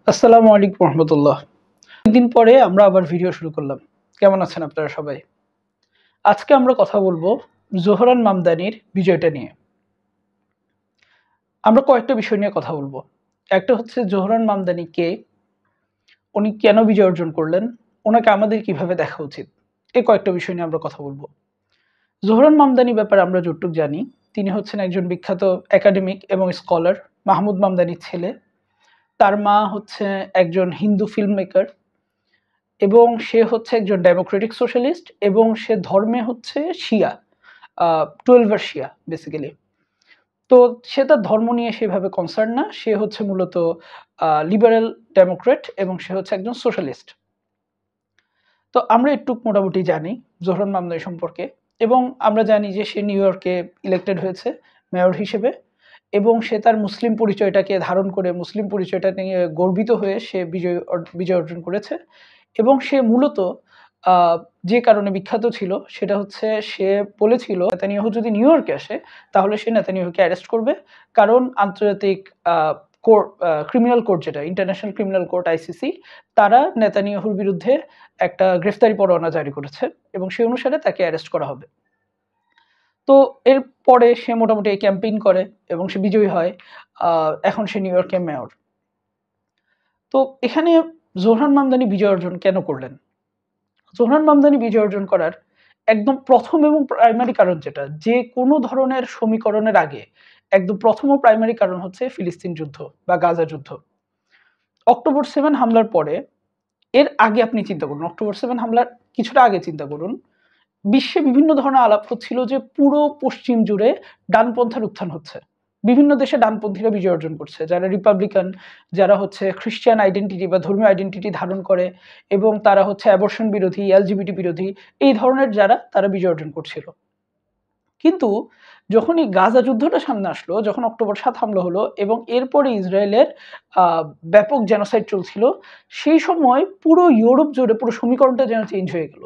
আসসালামু আলাইকুম রহমতুল্লাহ। দিন পরে আমরা আবার ভিডিও শুরু করলাম। কেমন আছেন আপনারা সবাই? আজকে আমরা কথা বলবো জোহরান মামদানির বিজয়টা নিয়ে। আমরা কয়েকটা বিষয় নিয়ে কথা বলবো। একটা হচ্ছে জোহরান মামদানি কে, উনি কেন বিজয় অর্জন করলেন, ওনাকে আমাদের কিভাবে দেখা উচিত, এই কয়েকটা বিষয় নিয়ে আমরা কথা বলবো। জোহরান মামদানি ব্যাপারে আমরা যতটুকু জানি, তিনি হচ্ছেন একজন বিখ্যাত একাডেমিক এবং স্কলার, মাহমুদ মামদানির ছেলে। তার মা হচ্ছে একজন হিন্দু ফিল্ম মেকার এবং সে হচ্ছে একজন ডেমোক্রেটিক সোশ্যালিস্ট এবং সে ধর্মে হচ্ছে শিয়া, 12 শিয়া বেসিক্যালি। তো সে তার ধর্ম নিয়ে সেভাবে কনসার্ন না, সে হচ্ছে মূলত লিবারেল ডেমোক্রেট এবং সে হচ্ছে একজন সোশ্যালিস্ট। তো আমরা একটু মোটামুটি জানি জোহরান মামদানি সম্পর্কে, এবং আমরা জানি যে সে নিউ ইয়র্কে ইলেক্টেড হয়েছে মেয়র হিসেবে, এবং সে তার মুসলিম পরিচয়টাকে ধারণ করে মুসলিম পরিচয়টা নিয়ে গর্বিত হয়ে সে বিজয় অর্জন করেছে। এবং সে মূলত যে কারণে বিখ্যাত ছিল সেটা হচ্ছে সে বলেছিল নেতানিয়াহু যদি নিউ ইয়র্কে আসে তাহলে সে নেতানিয়াহুকে অ্যারেস্ট করবে, কারণ আন্তর্জাতিক কোর্ট, ক্রিমিনাল কোর্ট, যেটা ইন্টারন্যাশনাল ক্রিমিনাল কোর্ট আইসিসি, তারা নেতানিয়াহুর বিরুদ্ধে একটা গ্রেফতারি পরোয়ানা জারি করেছে এবং সেই অনুসারে তাকে অ্যারেস্ট করা হবে। তো এরপরে সে মোটামুটি এই ক্যাম্পেইন করে এবং সে বিজয়ী হয়। এখন সে নিউ ইয়র্কের মেয়র। তো এখানে জোহরান মামদানি বিজয় অর্জন কেন করলেন? জোহরান মামদানি বিজয় অর্জন করার একদম প্রথম এবং প্রাইমারি কারণ, যেটা যে কোনো ধরনের সমীকরণের আগে একদম প্রথম ও প্রাইমারি কারণ হচ্ছে ফিলিস্তিন যুদ্ধ বা গাজা যুদ্ধ। অক্টোবর 7 হামলার পরে, এর আগে আপনি চিন্তা করুন, অক্টোবর 7 হামলার কিছুটা আগে চিন্তা করুন, বিশ্বে বিভিন্ন ধরনের আলাপ হচ্ছিল যে পুরো পশ্চিম জুড়ে ডানপন্থার উত্থান হচ্ছে। বিভিন্ন দেশে ডানপন্থীরা বিজয় অর্জন করছে, যারা রিপাবলিকান, যারা হচ্ছে খ্রিস্টান আইডেন্টিটি বা ধর্মীয় আইডেন্টিটি ধারণ করে এবং তারা হচ্ছে অ্যাবর্শন বিরোধী, এলজিবিটি বিরোধী, এই ধরনের যারা, তারা বিজয় অর্জন করছিল। কিন্তু যখন এই গাজা যুদ্ধটা সামনে আসলো, যখন অক্টোবর 7 হামলা হলো এবং এরপরে ইসরায়েলের ব্যাপক জেনোসাইড চলছিল, সেই সময় পুরো ইউরোপ জুড়ে পুরো সমীকরণটা যেন চেঞ্জ হয়ে গেল।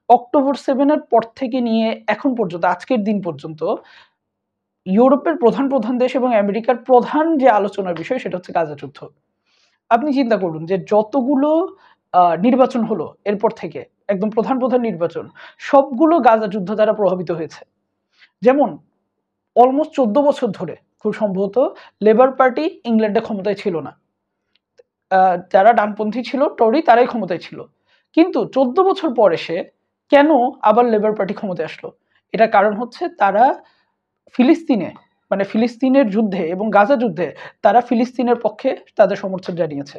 অক্টোবর 7 পর থেকে নিয়ে এখন পর্যন্ত, আজকের দিন পর্যন্ত, ইউরোপের প্রধান দেশ এবং আমেরিকার প্রধান যে আলোচনার বিষয় সেটা হচ্ছে গাজা যুদ্ধ। আপনি চিন্তা করুন যে যতগুলো নির্বাচন হলো এরপর থেকে, একদম প্রধান নির্বাচন, সবগুলো গাজা যুদ্ধ দ্বারা প্রভাবিত হয়েছে। যেমন অলমোস্ট 14 বছর ধরে খুব সম্ভবত লেবার পার্টি ইংল্যান্ডে ক্ষমতায় ছিল না। যারা ডানপন্থী ছিল, টরি, তারাই ক্ষমতায় ছিল। কিন্তু 14 বছর পর এসে কেন আবার লেবার পার্টি ক্ষমতায় আসলো? এটার কারণ হচ্ছে তারা ফিলিস্তিনে, মানে ফিলিস্তিনের যুদ্ধে এবং গাজা যুদ্ধে তারা ফিলিস্তিনের পক্ষে তাদের সমর্থন জানিয়েছে।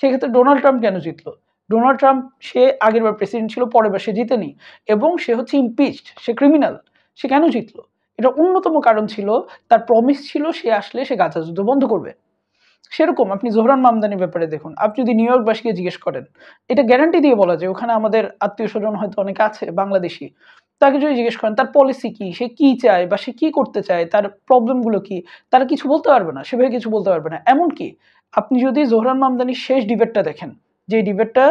সেক্ষেত্রে ডোনাল্ড ট্রাম্প কেন জিতলো? ডোনাল্ড ট্রাম্প, সে আগেরবার প্রেসিডেন্ট ছিল, পরের বার সে জিতেনি এবং সে হচ্ছে ইমপিচড, সে ক্রিমিনাল। সে কেন জিতলো? এটা অন্যতম কারণ ছিল, তার প্রমিস ছিল সে আসলে সে গাজা যুদ্ধ বন্ধ করবে। সেরকম আপনি জোহরান মামদানির ব্যাপারে দেখুন, আপনি যদি নিউ ইয়র্কবাসীকে জিজ্ঞেস করেন, এটা গ্যারান্টি দিয়ে বলা যায়, ওখানে আমাদের আত্মীয় স্বজন হয়তো অনেকে আছে বাংলাদেশি, তাকে যদি জিজ্ঞেস করেন তার পলিসি কি, সে কি চায় বা সে কি করতে চায়, তার প্রবলেমগুলো কি, তারা কিছু বলতে পারবে না, সেভাবে কিছু বলতে পারবে না। এমনকি আপনি যদি জোহরান মামদানির শেষ ডিবেটটা দেখেন, যে ডিবেটটা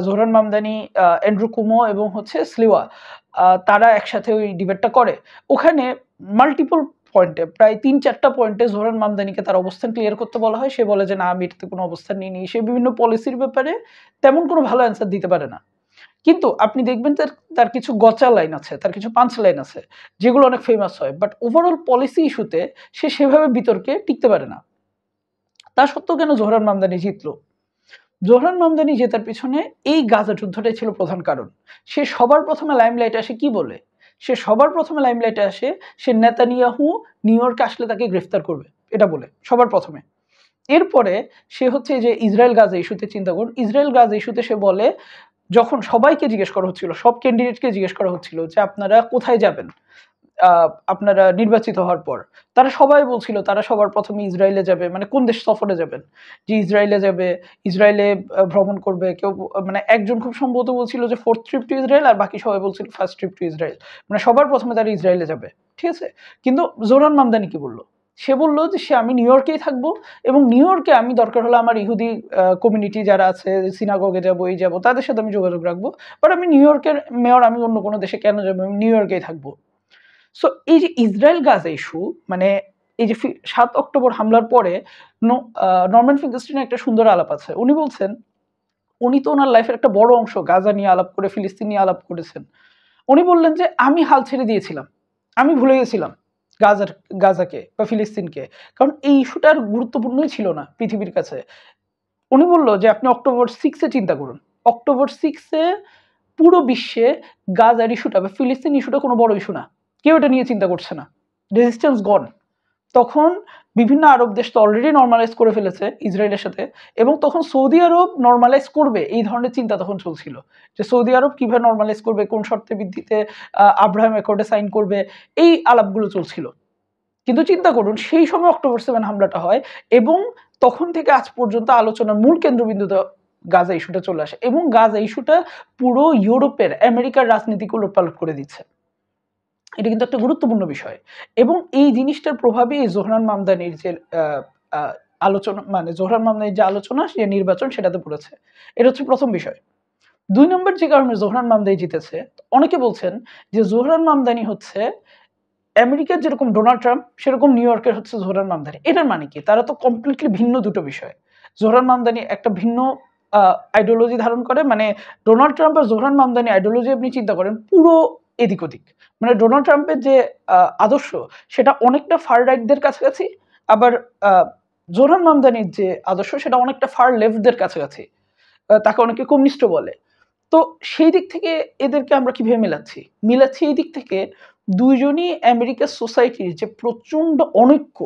জোহরান মামদানি, অ্যান্ড্রু কুমো এবং হচ্ছে স্লিওয়া, তারা একসাথে ওই ডিবেটটা করে, ওখানে মাল্টিপল পয়েন্টে, প্রায় 3-4টা পয়েন্টে জোহরান মামদানিকে তার অবস্থান ক্লিয়ার করতে বলা হয়। সে বলে যে না, আমি এটাতে কোনো অবস্থান নিইনি। সে বিভিন্ন পলিসির ব্যাপারে তেমন কোনো ভালো অ্যান্সার দিতে পারে না। কিন্তু আপনি দেখবেন তার তার কিছু গচা লাইন আছে, তার কিছু পাঞ্চ লাইন আছে, যেগুলো অনেক ফেমাস হয়। বাট ওভারঅল পলিসি ইস্যুতে সে সেভাবে বিতর্কে টিকতে পারে না। তা সত্ত্বেও কেন জোহরান মামদানি জিতল? জোহরান মামদানি জেতার পিছনে এই গাজা যুদ্ধটাই ছিল প্রধান কারণ। সে সবার প্রথমে লাইমলাইটে আসে কি বলে? সে সবার প্রথমে লাইমলাইটে আসে, সে নেতানিয়াহু নিউ ইয়র্কে আসলে তাকে গ্রেফতার করবে, এটা বলে সবার প্রথমে। এরপরে সে হচ্ছে যে ইসরায়েল গাজা ইস্যুতে চিন্তা করুন, ইসরায়েল গাজা ইস্যুতে সে বলে, যখন সবাইকে জিজ্ঞেস করা হচ্ছিল, সব ক্যান্ডিডেটকে জিজ্ঞেস করা হচ্ছিল যে আপনারা কোথায় যাবেন আপনারা নির্বাচিত হওয়ার পর, তারা সবাই বলছিল তারা সবার প্রথমে ইসরায়েলে যাবে, মানে কোন দেশ সফরে যাবেন, যে ইসরায়েলে যাবে, ইসরায়েলে ভ্রমণ করবে। কেউ মানে একজন খুব সম্ভবত বলছিল যে 4th ট্রিপ টু ইসরায়েল, আর বাকি সবাই বলছিল 1st ট্রিপ টু ইসরায়েল, মানে সবার প্রথমে তারা ইসরায়েলে যাবে। ঠিক আছে, কিন্তু জোহরান মামদানি কি বলল? সে বলল যে আমি নিউ ইয়র্কেই থাকবো এবং নিউ ইয়র্কে আমি দরকার হলে আমার ইহুদি কমিউনিটি যারা আছে, সিনাগগে যাবো, এই যাবো, তাদের সাথে আমি যোগাযোগ রাখবো। বাট আমি নিউ ইয়র্কের মেয়র, আমি অন্য কোনো দেশে কেন যাবো, আমি নিউ ইয়র্কেই থাকবো। সো এই যে ইসরায়েল গাজা ইস্যু, মানে এই যে 7 অক্টোবর হামলার পরে নরম্যান ফিঙ্কেলস্টাইনের একটা সুন্দর আলাপ আছে। উনি বলছেন উনি তো ওনার লাইফের একটা বড় অংশ গাজা নিয়ে আলাপ করে, ফিলিস্তিন নিয়ে আলাপ করেছেন। উনি বললেন যে আমি হাল ছেড়ে দিয়েছিলাম, আমি ভুলে গেছিলাম গাজাকে বা ফিলিস্তিনকে, কারণ এই ইস্যুটার গুরুত্বপূর্ণই ছিল না পৃথিবীর কাছে। উনি বলল যে আপনি অক্টোবর 6 চিন্তা করুন, অক্টোবর 6 পুরো বিশ্বে গাজার ইস্যুটা বা ফিলিস্তিন ইস্যুটা কোনো বড় ইস্যু না, কেউ এটা নিয়ে চিন্তা করছে না, রেজিস্ট্যান্স গন। তখন বিভিন্ন আরব দেশ তো অলরেডি নর্মালাইজ করে ফেলেছে ইসরায়েলের সাথে, এবং তখন সৌদি আরব নর্মালাইজ করবে এই ধরনের চিন্তা তখন চলছিল, যে সৌদি আরব কিভাবে নর্মালাইজ করবে, কোন শর্তের ভিত্তিতে আব্রাহাম অ্যাকর্ডে সাইন করবে, এই আলাপগুলো চলছিল। কিন্তু চিন্তা করুন সেই সময় অক্টোবর 7 হামলাটা হয়, এবং তখন থেকে আজ পর্যন্ত আলোচনার মূল কেন্দ্রবিন্দুতে গাজা ইস্যুটা চলে আসে, এবং গাজা ইস্যুটা পুরো ইউরোপের, আমেরিকার রাজনীতিকে উলটপালট করে দিচ্ছে। এটা কিন্তু একটা গুরুত্বপূর্ণ বিষয়, এবং এই জিনিসটার প্রভাবে জোহরান মামদানির যে আলোচনা, মানে জোহরান মামদানির যে আলোচনা, সে নির্বাচন সেটাতে পড়েছে। এটা হচ্ছে প্রথম বিষয়। 2 নম্বর যে কারণে জোহরান মামদানি জিতেছে, অনেকে বলছেন যে জোহরান মামদানি হচ্ছে আমেরিকার যেরকম ডোনাল্ড ট্রাম্প, সেরকম নিউ ইয়র্কের হচ্ছে জোহরান মামদানি। এটার মানে কি? তারা তো কমপ্লিটলি ভিন্ন দুটো বিষয়। জোহরান মামদানি একটা ভিন্ন আইডিওলজি ধারণ করে, মানে ডোনাল্ড ট্রাম্প আর জোহরান মামদানি আইডিওলজি আপনি চিন্তা করেন পুরো এদিক ওদিক। মানে ডোনাল্ড ট্রাম্পের যে আদর্শ সেটা অনেকটা ফার রাইটদের কাছাকাছি, আবার জোহরান মামদানির যে আদর্শ সেটা অনেকটা ফার লেফটদের কাছাকাছি। তাকে অনেকে কমিউনিস্ট বলে। তো সেই দিক থেকে এদেরকে আমরা কিভাবে মিলাচ্ছি এই দিক থেকে দুইজনই আমেরিকার সোসাইটির যে প্রচন্ড অনৈক্য,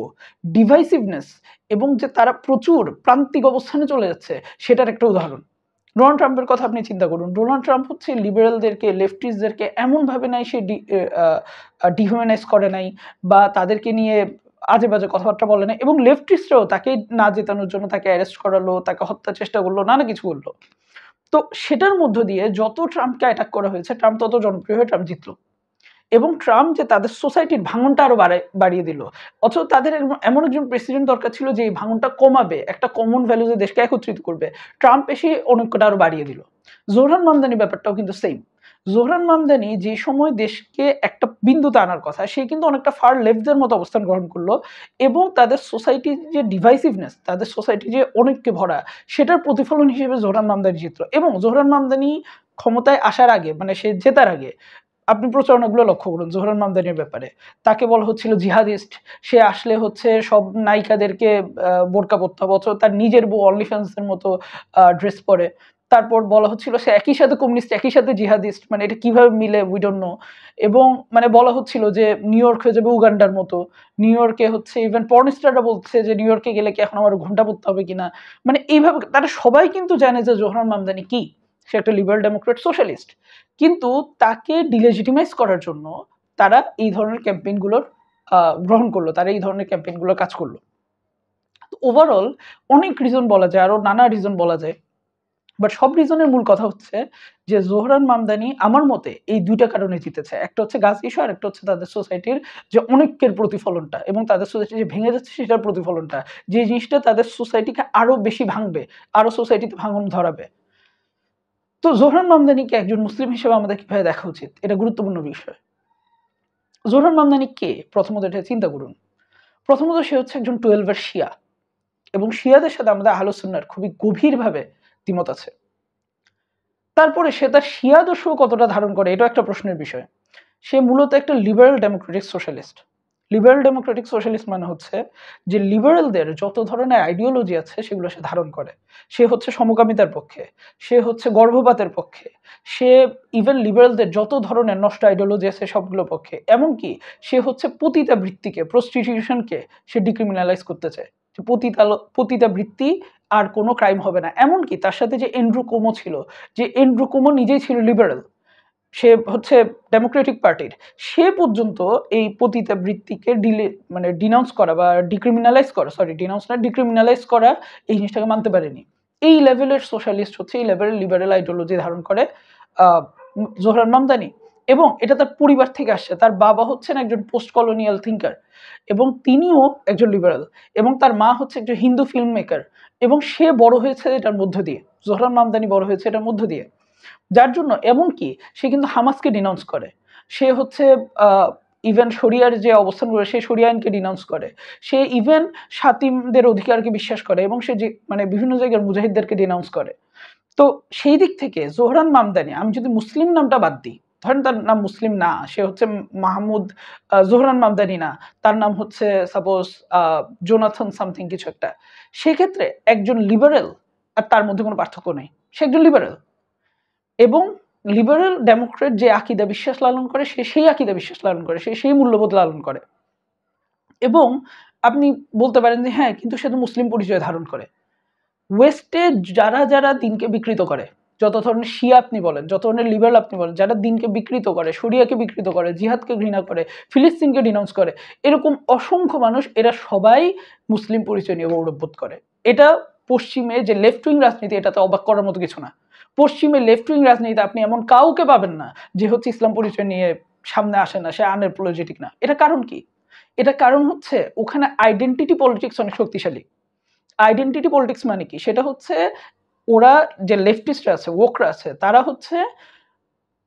ডিভাইসিভনেস, এবং যে তারা প্রচুর প্রান্তিক অবস্থানে চলে যাচ্ছে, সেটার একটা উদাহরণ। ডোনাল্ড ট্রাম্পের কথা আপনি চিন্তা করুন। ডোনাল্ড ট্রাম্প হচ্ছে লিবারেলদেরকে, লেফটিস্টদেরকে এমনভাবে নাই সে ডিহিউম্যানাইজ করে নাই, বা তাদেরকে নিয়ে আজে বাজে কথাবার্তা বলে না, এবং লেফটিস্টরাও তাকে না জেতানোর জন্য তাকে অ্যারেস্ট করালো, তাকে হত্যার চেষ্টা করলো, নানা কিছু করলো। তো সেটার মধ্য দিয়ে যত ট্রাম্পকে অ্যাটাক করা হয়েছে, ট্রাম্প তত জনপ্রিয় হয়ে ট্রাম্প জিতলো, এবং ট্রাম্প যে তাদের সোসাইটির ভাঙনটা আরো বাড়িয়ে দিল। অথচ তাদের এমন একজন প্রেসিডেন্ট দরকার ছিল যে এই ভাঙনটা কমাবে, একটা কমন ভ্যালুজে দেশকে একত্রিত করবে। ট্রাম্প এসে অনেকটা আরো বাড়িয়ে দিল। জোহরান মামদানি ব্যাপারটাও কিন্তু সেম। জোহরান মামদানি যে সময় দেশকে একটা বিন্দুতে আনার কথা, সে কিন্তু অনেকটা ফার লেফটদের মতো অবস্থান গ্রহণ করলো, এবং তাদের সোসাইটির যে ডিভাইসিভনেস, তাদের সোসাইটি যে অনেককে ভরা, সেটার প্রতিফলন হিসেবে জোহরান মামদানি চিত্র। এবং জোহরান মামদানি ক্ষমতায় আসার আগে, মানে সে জেতার আগে, আপনি প্রচারণাগুলো লক্ষ্য করুন জোহরান মামদানির ব্যাপারে। তাকে বলা হচ্ছিল জিহাদিস্ট, সে আসলে হচ্ছে সব নায়িকাদেরকে বোরকা পরতে হবে, অথচ তার নিজের বউ অনলিফ্যান্সের মতো ড্রেস পরে। তারপর বলা হচ্ছিল সে একই সাথে কমিউনিস্ট, একই সাথে জিহাদিস্ট, মানে এটা কিভাবে মিলে উই ডোন্ট নো। এবং মানে বলা হচ্ছিল যে নিউ ইয়র্ক হয়ে যাবে উগান্ডার মতো। নিউ ইয়র্কে হচ্ছে ইভেন পর্নস্টাররা বলছে যে নিউ ইয়র্কে গেলে কি এখন আমার ঘোমটা পড়তে হবে কিনা। মানে এইভাবে তারা সবাই কিন্তু জানে যে জোহরান মামদানি কি, সে একটা লিবারেল ডেমোক্রেট সোশ্যালিস্ট। কিন্তু তাকে ডিলেজিটিমাইজ করার জন্য তারা এই ধরনের ক্যাম্পেইনগুলোর গ্রহণ করলো, তারা এই ধরনের ক্যাম্পেইনগুলোর কাজ করলো। ওভারঅল অনেক রিজন বলা যায়, আরো নানা রিজন বলা যায়, বাট সব রিজনের মূল কথা হচ্ছে যে জোহরান মামদানি আমার মতে এই দুইটা কারণে জিতেছে। একটা হচ্ছে গাছ ইস্যু, আর একটা হচ্ছে তাদের সোসাইটির যে অনৈক্যের প্রতিফলনটা, এবং তাদের সোসাইটি যে ভেঙে যাচ্ছে সেটার প্রতিফলনটা, যে জিনিসটা তাদের সোসাইটিকে আরো বেশি ভাঙবে, আরো সোসাইটিতে ভাঙন ধরাবে। তো জোহরান মামদানিকে একজন মুসলিম হিসেবে আমাদের কিভাবে দেখা উচিত, এটা গুরুত্বপূর্ণ বিষয়। জোহরান মামদানি কে? প্রথমত এটা চিন্তা করুন। প্রথমত সে হচ্ছে একজন 12 শিয়া, এবং শিয়াদের সাথে আমাদের আহলে সুন্নাহর খুবই গভীরভাবে দ্বিমত আছে। তারপরে সে তার শিয়া আদর্শ কতটা ধারণ করে, এটাও একটা প্রশ্নের বিষয়। সে মূলত একটা liberal Democratic socialist. Liberal Democratic socialist মানে হচ্ছে যে লিবারেলদের যত ধরনের আইডিওলজি আছে সেগুলো সে ধারণ করে। সে হচ্ছে সমকামিতার পক্ষে, সে হচ্ছে গর্ভপাতের পক্ষে, সে ইভেন লিবারেলদের যত ধরনের নষ্ট আইডিওলজি আছে সবগুলোর পক্ষে। এমনকি সে হচ্ছে পতিতাবৃত্তিকে, প্রস্টিটিউশনকে সে ডিক্রিমিনালাইজ করতে চায়, যে পতিতাবৃত্তি আর কোনো ক্রাইম হবে না। এমনকি তার সাথে যে এন্ড্রু কোমো ছিল, যে এন্ড্রু কোমো নিজেই ছিল লিবারেল, সে হচ্ছে ডেমোক্রেটিক পার্টির, সে পর্যন্ত এই পতিতাবৃত্তিকে মানে ডিনাউন্স করা বা ডিক্রিমিনালাইজ করা, সরি ডিনাউন্স না, ডিক্রিমিনালাইজ করা, এই জিনিসটাকে মানতে পারেনি। এই লেভেলের সোশ্যালিস্ট হচ্ছে, এই লেভেলের লিবারেল আইডিওলজি ধারণ করে জোহরান মামদানি, এবং এটা তার পরিবার থেকে আসছে। তার বাবা হচ্ছেন একজন পোস্ট কলোনিয়াল থিঙ্কার, এবং তিনিও একজন লিবারেল, এবং তার মা হচ্ছে একজন হিন্দু ফিল্ম মেকার, এবং সে বড় হয়েছে এটার মধ্য দিয়ে, জোহরান মামদানি বড় হয়েছে এটার মধ্য দিয়ে। যার জন্য এমনকি সে কিন্তু হামাসকে ডিনাউন্স করে। সে হচ্ছে ইভেন শরিয়ার যে অবস্থান করে সে শরিয়া আইনকে ডিনাউন্স করে, সে ইভেন শাতিমদের অধিকারকে বিশ্বাস করে এবং সে যে মানে বিভিন্ন জায়গার মুজাহিদদেরকে ডিনাউন্স করে। তো সেই দিক থেকে জোহরান মামদানি, আমি যদি মুসলিম নামটা বাদ দিই, ধরেন তার নাম মুসলিম না, সে হচ্ছে মাহমুদ জোহরান মামদানি না, তার নাম হচ্ছে সাপোজ জোনাথন সামথিং কিছু একটা, সেক্ষেত্রে একজন লিবারেল আর তার মধ্যে কোনো পার্থক্য নেই, সে একজন লিবারেল। এবং লিবারেল ডেমোক্রেট যে আকিদা বিশ্বাস লালন করে সে সেই আকিদা বিশ্বাস লালন করে, সে সেই মূল্যবোধ লালন করে। এবং আপনি বলতে পারেন যে হ্যাঁ কিন্তু সে তো মুসলিম পরিচয় ধারণ করে। ওয়েস্টে যারা যারা দিনকে বিকৃত করে, যত ধরনের শিয়া আপনি বলেন, যত ধরনের লিবারেল আপনি বলেন, যারা দিনকে বিকৃত করে, শরিয়াকে বিকৃত করে, জিহাদকে ঘৃণা করে, ফিলিস্তিনকে ডিনাউন্স করে, এরকম অসংখ্য মানুষ, এরা সবাই মুসলিম পরিচয় নিয়ে গৌরববোধ করে। এটা পশ্চিমে যে লেফট উইং রাজনীতি, এটাতে অবাক করার মতো কিছু না। পশ্চিমে লেফট উইং রাজনীতিতে আপনি এমন কাউকে পাবেন না যে হচ্ছে ইসলাম পরিচয় নিয়ে সামনে আসে না, সে আনএপোলজেটিক না। এটা কারণ কি? এটা কারণ হচ্ছে ওখানে আইডেন্টিটি পলিটিক্স অনেক শক্তিশালী। আইডেন্টিটি পলিটিক্স মানে কি? সেটা হচ্ছে ওরা যে লেফটিস্টরা আছে, ওকরা আছে, তারা হচ্ছে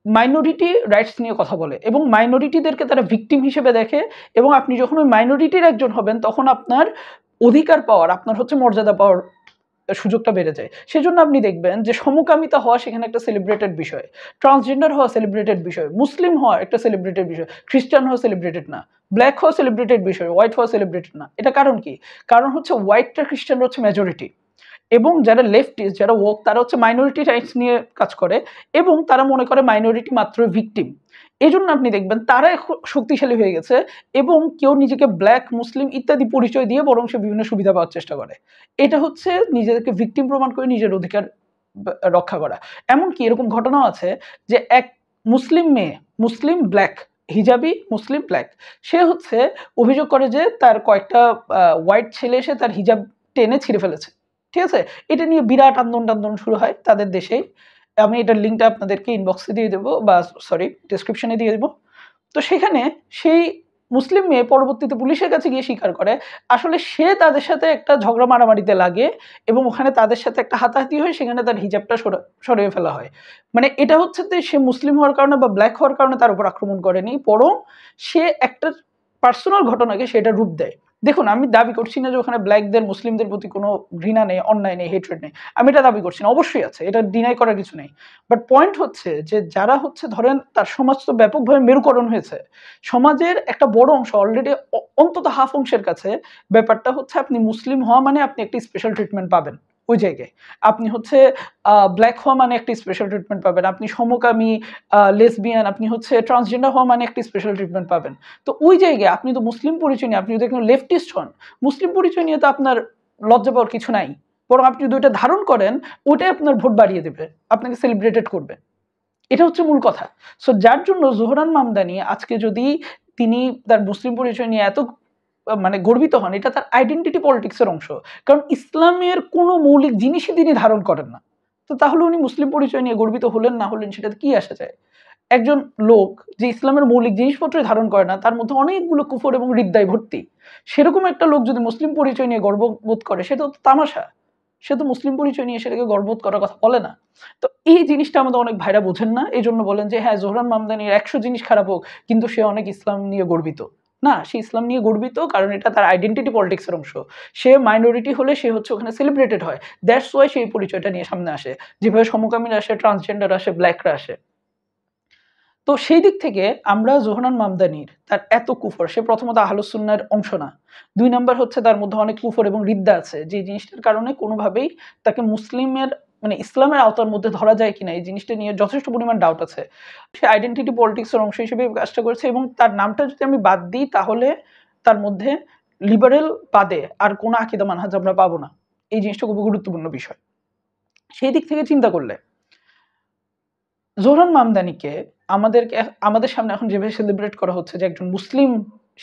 মাইনরিটি রাইটস নিয়ে কথা বলে এবং মাইনরিটিদেরকে তারা ভিকটিম হিসেবে দেখে। এবং আপনি যখন ওই মাইনরিটির একজন হবেন তখন আপনার অধিকার পাওয়ার, আপনার হচ্ছে মর্যাদা পাওয়ার সুযোগটা বেড়ে যায়। সেজন্য আপনি দেখবেন যে সমকামিতা হওয়া সেখানে একটা সেলিব্রেটেড বিষয়, ট্রান্সজেন্ডার হওয়া সেলিব্রেটেড বিষয়, মুসলিম হওয়া একটা সেলিব্রেটেড বিষয়, খ্রিস্টান হওয়া সেলিব্রেটেড না, ব্ল্যাক হওয়া সেলিব্রেটেড বিষয়, হোয়াইট হওয়া সেলিব্রেটেড না। এটা কারণ কি? কারণ হচ্ছে হোয়াইটটা খ্রিস্টানরা হচ্ছে মেজরিটি এবং যারা লেফটিস্ট, যারা ওক, তারা হচ্ছে মাইনরিটি রাইটস নিয়ে কাজ করে এবং তারা মনে করে মাইনরিটি মাত্র ভিকটিম। এই জন্য আপনি দেখবেন তারা শক্তিশালী হয়ে গেছে এবং কেউ নিজেকে ব্ল্যাক, মুসলিম ইত্যাদি পরিচয় দিয়ে বরং সে বিভিন্ন সুবিধা পাওয়ার চেষ্টা করে। এটা হচ্ছে নিজেদেরকে ভিকটিম প্রমাণ করে নিজের অধিকার রক্ষা করা। এমনকি এরকম ঘটনাও আছে যে এক মুসলিম মেয়ে, মুসলিম ব্ল্যাক, হিজাবি মুসলিম ব্ল্যাক, সে হচ্ছে অভিযোগ করে যে তার কয়েকটা হোয়াইট ছেলে এসে তার হিজাব টেনে ছিঁড়ে ফেলেছে। ঠিক আছে? এটা নিয়ে বিরাট আন্দোলন শুরু হয় তাদের দেশেই। আমি এটার লিঙ্কটা আপনাদেরকে ইনবক্সে দিয়ে দেবো বা সরি ডেসক্রিপশনে দিয়ে দেবো। তো সেখানে সেই মুসলিম মেয়ে পরবর্তীতে পুলিশের কাছে গিয়ে স্বীকার করে আসলে সে তাদের সাথে একটা ঝগড়া মারামারিতে লাগে এবং ওখানে তাদের সাথে একটা হাতাহাতি হয়, সেখানে তার হিজাবটা সরিয়ে ফেলা হয়। মানে এটা হচ্ছে যে সে মুসলিম হওয়ার কারণে বা ব্ল্যাক হওয়ার কারণে তার উপর আক্রমণ করেনি, বরং সে একটা পার্সোনাল ঘটনাকে সেটা রূপ দেয়। দেখুন, আমি দাবি করছি না যে ওখানে ব্ল্যাকদের মুসলিমদের প্রতি কোনো ঘৃণা নেই, অন্যায় নেই, হেট্রেড নেই, আমি এটা দাবি করছি না, অবশ্যই আছে, এটা ডিনাই করার কিছু নেই। বাট পয়েন্ট হচ্ছে যে যারা হচ্ছে ধরেন তার সমাজ তো ব্যাপকভাবে মেরুকরণ হয়েছে, সমাজের একটা বড় অংশ অলরেডি, অন্তত হাফ অংশের কাছে ব্যাপারটা হচ্ছে আপনি মুসলিম হওয়া মানে আপনি একটি স্পেশাল ট্রিটমেন্ট পাবেন ওই জায়গায়, আপনি হচ্ছে ব্ল্যাক হওয়া মানে একটি স্পেশাল ট্রিটমেন্ট পাবেন, আপনি সমকামী, লেসবিয়ান, আপনি হচ্ছে ট্রান্সজেন্ডার হওয়া মানে একটি স্পেশাল ট্রিটমেন্ট পাবেন। তো ওই জায়গায় আপনি তো মুসলিম পরিচয় নিয়ে, আপনি যদি কোনো লেফটিস্ট হন, মুসলিম পরিচয় নিয়ে তো আপনার লজ্জা পাওয়ার কিছু নাই, বরং আপনি যদি ওইটা ধারণ করেন ওইটাই আপনার ভোট বাড়িয়ে দেবে, আপনাকে সেলিব্রেটেড করবে। এটা হচ্ছে মূল কথা। সো যার জন্য জোহরান মামদানি আজকে যদি তিনি তার মুসলিম পরিচয় নিয়ে এত মানে গর্বিত হন, এটা তার আইডেন্টিটি পলিটিক্সের অংশ। কারণ ইসলামের কোনো মৌলিক জিনিসই তিনি ধারণ করেন না। তো তাহলে উনি মুসলিম পরিচয় নিয়ে গর্বিত হলেন না হলেন সেটাতে কি আসা যায়? একজন লোক যে ইসলামের মৌলিক জিনিসপত্রই ধারণ করে না, তার মধ্যে অনেকগুলো কুফর এবং রিদ্দায় ভর্তি, সেরকম একটা লোক যদি মুসলিম পরিচয় নিয়ে গর্ববোধ করে সেটা তো তামাশা। সে তো মুসলিম পরিচয় নিয়ে সেটাকে গর্ববোধ করার কথা বলে না। তো এই জিনিসটা আমাদের অনেক ভাইরা বোঝেন না, এই জন্য বলেন যে হ্যাঁ জোহরান মামদানির 100 জিনিস খারাপ হোক কিন্তু সে অনেক ইসলাম নিয়ে গর্বিত। না, সে ইসলাম নিয়ে গর্বিত কারণ এটা তার আইডেন্টিটি পলিটিক্সের অংশ। সে মাইনরিটি হলে সে হচ্ছে ওখানে সেলিব্রেটেড হয়, দ্যাটস ওয়াই সেই পরিচয়টা নিয়ে সামনে আসে, যেভাবে সমকামীরা আসে, ট্রান্সজেন্ডার আসে, ব্ল্যাকরা আসে। তো সেই দিক থেকে আমরা জোহরান মামদানির তার এত কুফর, সে প্রথমত আহলুস সুন্নাহর অংশ না, 2 নাম্বার হচ্ছে তার মধ্যে অনেক কুফর এবং রিদ্দা আছে, যে জিনিসটার কারণে কোনোভাবেই তাকে মুসলিমের মানে ইসলামের আওতার মধ্যে ধরা যায় কিনা এই জিনিসটা নিয়ে যথেষ্ট পরিমাণ ডাউট আছে। সে আইডেন্টিটি পলিটিক্সের অংশ হিসেবে কাজটা করেছে এবং তার নামটা যদি আমি বাদ দিই তাহলে তার মধ্যে লিবারেল বাদে আর কোনো আকীদা মানহাজ আমরা পাবো না। এই জিনিসটা খুব গুরুত্বপূর্ণ বিষয়। সেই দিক থেকে চিন্তা করলে জোহরান মামদানিকে আমাদের সামনে এখন যেভাবে সেলিব্রেট করা হচ্ছে যে একজন মুসলিম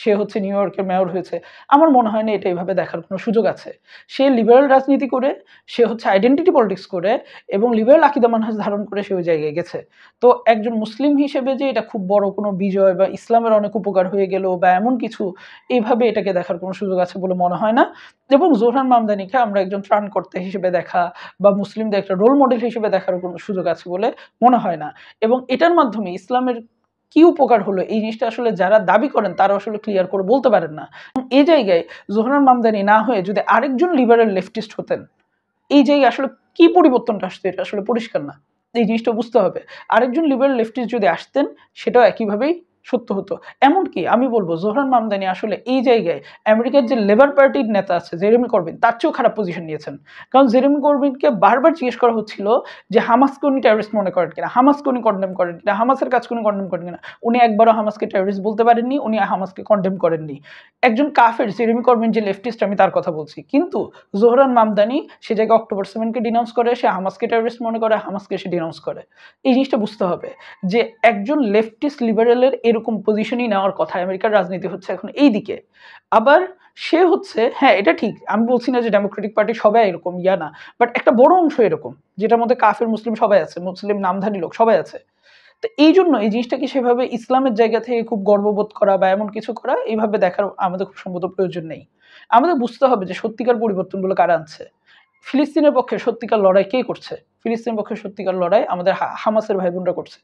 সে হচ্ছে নিউ ইয়র্কের মেয়র হয়েছে, আমার মনে হয় না এটা এইভাবে দেখার কোনো সুযোগ আছে। সে লিবারেল রাজনীতি করে, সে হচ্ছে আইডেন্টিটি পলিটিক্স করে এবং লিবারেল আকীদা মানহাজ ধারণ করে সে ওই জায়গায় গেছে। তো একজন মুসলিম হিসেবে যে এটা খুব বড় কোনো বিজয় বা ইসলামের অনেক উপকার হয়ে গেল বা এমন কিছু, এইভাবে এটাকে দেখার কোনো সুযোগ আছে বলে মনে হয় না। এবং জোহরান মামদানিকে আমরা একজন ত্রাণকর্তা হিসেবে দেখা বা মুসলিমদের একটা রোল মডেল হিসেবে দেখার কোনো সুযোগ আছে বলে মনে হয় না। এবং এটার মাধ্যমে ইসলামের কি উপকার হলো, এই জিনিসটা আসলে যারা দাবি করেন তারা আসলে ক্লিয়ার করে বলতে পারেন না। এই জায়গায় জোহরান মামদানি না হয়ে যদি আরেকজন লিবারেল লেফটিস্ট হতেন, এই জায়গায় আসলে কি পরিবর্তনটা আসতো এটা আসলে পরিষ্কার না। এই জিনিসটা বুঝতে হবে। আরেকজন লিবারেল লেফটিস্ট যদি আসতেন সেটাও একইভাবেই সত্য হতো। এমনকি আমি বলবো জোহরান মামদানি আসলে এই জায়গায় আমেরিকার যে লেবার পার্টির নেতা আছে জেরেমি করবিন, তার চেয়েও খারাপ পজিশন নিয়েছেন। কারণ জেরেমি করবিনকে বারবার জিজ্ঞেস করা হচ্ছিল যে হামাসকে উনি টেররিস্ট মনে করেন কিনা, হামাসকে উনি কন্ডেম করেন কিনা, হামাসের কাজকে উনি কন্ডেম করেন কিনা। উনি একবারও হামাসকে টেররিস্ট বলতে পারেননি, উনি হামাসকে কন্ডেম করেননি। একজন কাফের জেরেমি করবিন যে লেফটিস্ট, আমি তার কথা বলছি। কিন্তু জোহরান মামদানি সে জায়গায় অক্টোবর 7-কে ডিনাউন্স করে, সে হামাসকে টেররিস্ট মনে করে, হামাসকে সে ডিনাউন্স করে। এই জিনিসটা বুঝতে হবে যে একজন লেফটিস্ট লিবারেলের এরকম পজিশনই নেওয়ার কথা। আমেরিকার রাজনীতি হচ্ছে এখন এই দিকে। আবার সে হচ্ছে, হ্যাঁ এটা ঠিক, আমি বলছি না যে ডেমোক্রেটিক পার্টি সবাই এরকম, ইয়া না, বাট একটা বড় অংশ এরকম, যেটার মধ্যে কাফের মুসলিম সবাই আছে, মুসলিম নামধারী লোক সবাই আছে। তো এই জন্য এই জিনিসটাকে সেভাবে ইসলামের জায়গা থেকে খুব গর্ববোধ করা বা এমন কিছু করা, এইভাবে দেখার আমাদের খুব সম্ভবত প্রয়োজন নেই। আমাদের বুঝতে হবে যে সত্যিকার পরিবর্তনগুলো কারা আনছে। ফিলিস্তিনের পক্ষে সত্যিকার লড়াই কে করছে? ফিলিস্তিনের পক্ষে সত্যিকার লড়াই আমাদের হামাসের ভাই বোনরা করছে।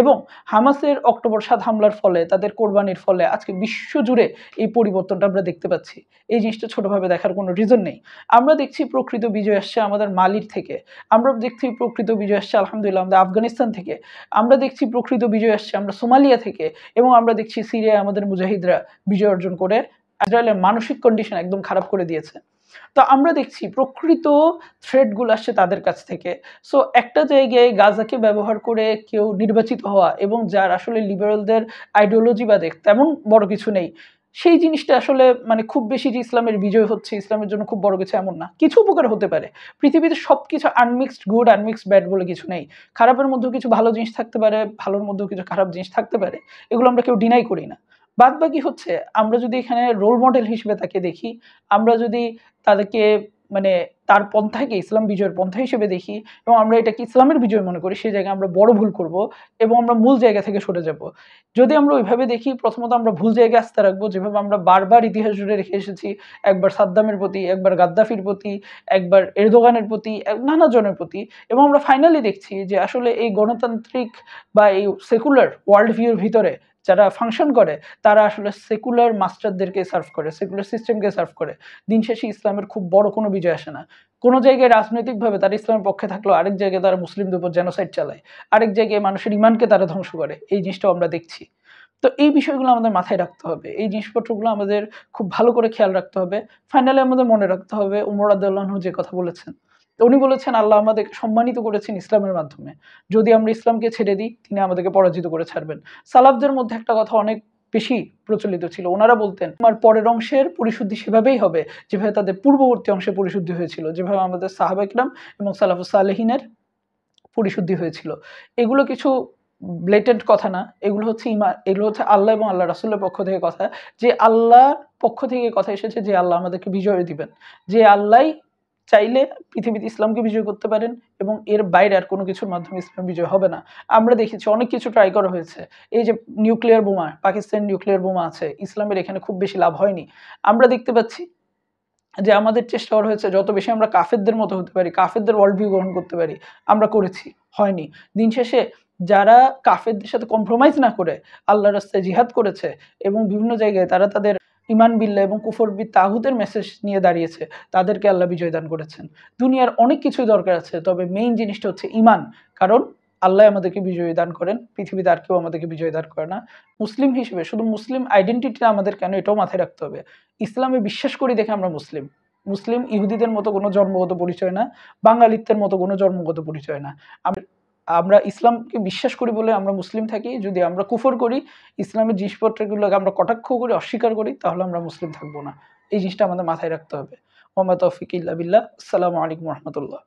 এবং হামাসের অক্টোবর 7 হামলার ফলে, তাদের কোরবানির ফলে আজকে বিশ্বজুড়ে এই পরিবর্তনটা আমরা দেখতে পাচ্ছি। এই জিনিসটা ছোটভাবে দেখার কোনো রিজন নেই। আমরা দেখছি প্রকৃত বিজয় আসছে আমাদের মালির থেকে, আমরা দেখছি প্রকৃত বিজয় আসছে আলহামদুলিল্লাহ আমাদের আফগানিস্তান থেকে, আমরা দেখছি প্রকৃত বিজয় আসছে আমরা সোমালিয়া থেকে, এবং আমরা দেখছি সিরিয়ায় আমাদের মুজাহিদরা বিজয় অর্জন করে ইসরায়েলের মানসিক কন্ডিশন একদম খারাপ করে দিয়েছে। তো আমরা দেখছি প্রকৃত থ্রেটগুলো আসছে তাদের কাছ থেকে। সো একটা জায়গায় গাজাকে ব্যবহার করে কেউ নির্বাচিত হওয়া, এবং যার আসলে লিবারেলদের আইডিওলজি বাদে তেমন বড় কিছু নেই, সেই জিনিসটা আসলে মানে খুব বেশি যে ইসলামের বিজয় হচ্ছে, ইসলামের জন্য খুব বড় কিছু এমন না। কিছু উপকার হতে পারে। পৃথিবীতে সবকিছু আনমিক্সড গুড আনমিক্সড ব্যাড বলে কিছু নেই। খারাপের মধ্যেও কিছু ভালো জিনিস থাকতে পারে, ভালোর মধ্যেও কিছু খারাপ জিনিস থাকতে পারে। এগুলো আমরা কেউ ডিনাই করি না। বাদবাকি হচ্ছে আমরা যদি এখানে রোল মডেল হিসেবে তাকে দেখি, আমরা যদি তাদেরকে মানে তার পন্থাকে ইসলাম বিজয়ের পন্থা হিসেবে দেখি, এবং আমরা এটাকে ইসলামের বিজয় মনে করি, সেই জায়গায় আমরা বড় ভুল করব এবং আমরা মূল জায়গা থেকে সরে যাব। যদি আমরা ওইভাবে দেখি, প্রথমত আমরা ভুল জায়গায় আস্থা রাখবো, যেভাবে আমরা বারবার ইতিহাস জুড়ে রেখে এসেছি, একবার সাদ্দামের প্রতি, একবার গাদ্দাফির প্রতি, একবার এরদোগানের প্রতি, নানা জনের প্রতি। এবং আমরা ফাইনালি দেখছি যে আসলে এই গণতান্ত্রিক বা এই সেকুলার ওয়ার্ল্ড ভিউর ভিতরে যারা ফাংশন করে, তারা আসলে সেকুলার মাস্টারদেরকে সার্ভ করে, সেকুলার সিস্টেমকে সার্ভ করে। দিন শেষে ইসলামের খুব বড় কোনো বিজয় আসে না। কোনো জায়গায় রাজনৈতিকভাবে তারা ইসলামের পক্ষে থাকলেও আরেক জায়গায় তারা মুসলিমদের উপর জেনোসাইড চালায়, আরেক জায়গায় মানুষের ইমানকে তারা ধ্বংস করে। এই জিনিসটাও আমরা দেখছি। তো এই বিষয়গুলো আমাদের মাথায় রাখতে হবে, এই জিনিসপত্রগুলো আমাদের খুব ভালো করে খেয়াল রাখতে হবে। ফাইনালি আমাদের মনে রাখতে হবে উমর রাদিয়াল্লাহু আনহু যে কথা বলেছেন, উনি বলেছেন আল্লাহ আমাদেরকে সম্মানিত করেছেন ইসলামের মাধ্যমে। যদি আমরা ইসলামকে ছেড়ে দিই, তিনি আমাদেরকে পরাজিত করে ছাড়বেন। সালাফদের মধ্যে একটা কথা অনেক বেশি প্রচলিত ছিল। ওনারা বলতেন আমার পরের অংশের পরিশুদ্ধি সেভাবেই হবে যেভাবে তাদের পূর্ববর্তী অংশে পরিশুদ্ধি হয়েছিল, যেভাবে আমাদের সাহাবা কিরাম এবং সালাফুস সালেহিনের পরিশুদ্ধি হয়েছিল। এগুলো কিছু ব্লেটেন্ট কথা না, এগুলো হচ্ছে ঈমান, এগুলো হচ্ছে আল্লাহ এবং আল্লাহ রাসূলের পক্ষ থেকে কথা। যে আল্লাহর পক্ষ থেকে কথা এসেছে যে আল্লাহ আমাদেরকে বিজয় দিবেন। যে আল্লাহই চাইলে পৃথিবীতে ইসলামকে বিজয় করতে পারেন, এবং এর বাইরে আর কোনো কিছুর মাধ্যমে ইসলাম বিজয় হবে না। আমরা দেখেছি অনেক কিছু ট্রাই করা হয়েছে। এই যে নিউক্লিয়ার বোমা, পাকিস্তান নিউক্লিয়ার বোমা আছে, ইসলামের এখানে খুব বেশি লাভ হয়নি। আমরা দেখতে পাচ্ছি যে আমাদের চেষ্টা করা হয়েছে যত বেশি আমরা কাফেরদের মতো হতে পারি, কাফেরদের ওয়ার্ল্ড ভিউ গ্রহণ করতে পারি, আমরা করেছি, হয়নি। দিন শেষে যারা কাফেরদের সাথে কম্প্রোমাইজ না করে আল্লাহর রাস্তায় জিহাদ করেছে, এবং বিভিন্ন জায়গায় তারা তাদের ইমান বিল্লাহ এবং কুফর বি তাগুতের মেসেজ নিয়ে দাঁড়িয়েছে, তাদেরকে আল্লাহ বিজয় দান করেছেন। দুনিয়ার অনেক কিছুই দরকার আছে, তবে মেইন জিনিসটা হচ্ছে ইমান। কারণ আল্লাহ আমাদেরকে বিজয় দান করেন, পৃথিবীতে আর কেউ আমাদেরকে বিজয় দান করে না। মুসলিম হিসেবে শুধু মুসলিম আইডেন্টিটিটা আমাদের কেন, এটাও মাথায় রাখতে হবে। ইসলামে বিশ্বাস করি দেখে আমরা মুসলিম। মুসলিম ইহুদিদের মতো কোনো জন্মগত পরিচয় না, বাঙালিত্বের মতো কোনো জন্মগত পরিচয় না। আমরা ইসলামকে বিশ্বাস করি বলে আমরা মুসলিম থাকি। যদি আমরা কুফর করি, ইসলামের জিনিসপত্রগুলোকে আমরা কটাক্ষ করি, অস্বীকার করি, তাহলে আমরা মুসলিম থাকবো না। এই জিনিসটা আমাদের মাথায় রাখতে হবে। ওয়া মা তাওফিক ইল্লা বিল্লাহ। আসসালামু আলাইকুম ওয়া রাহমাতুল্লাহ।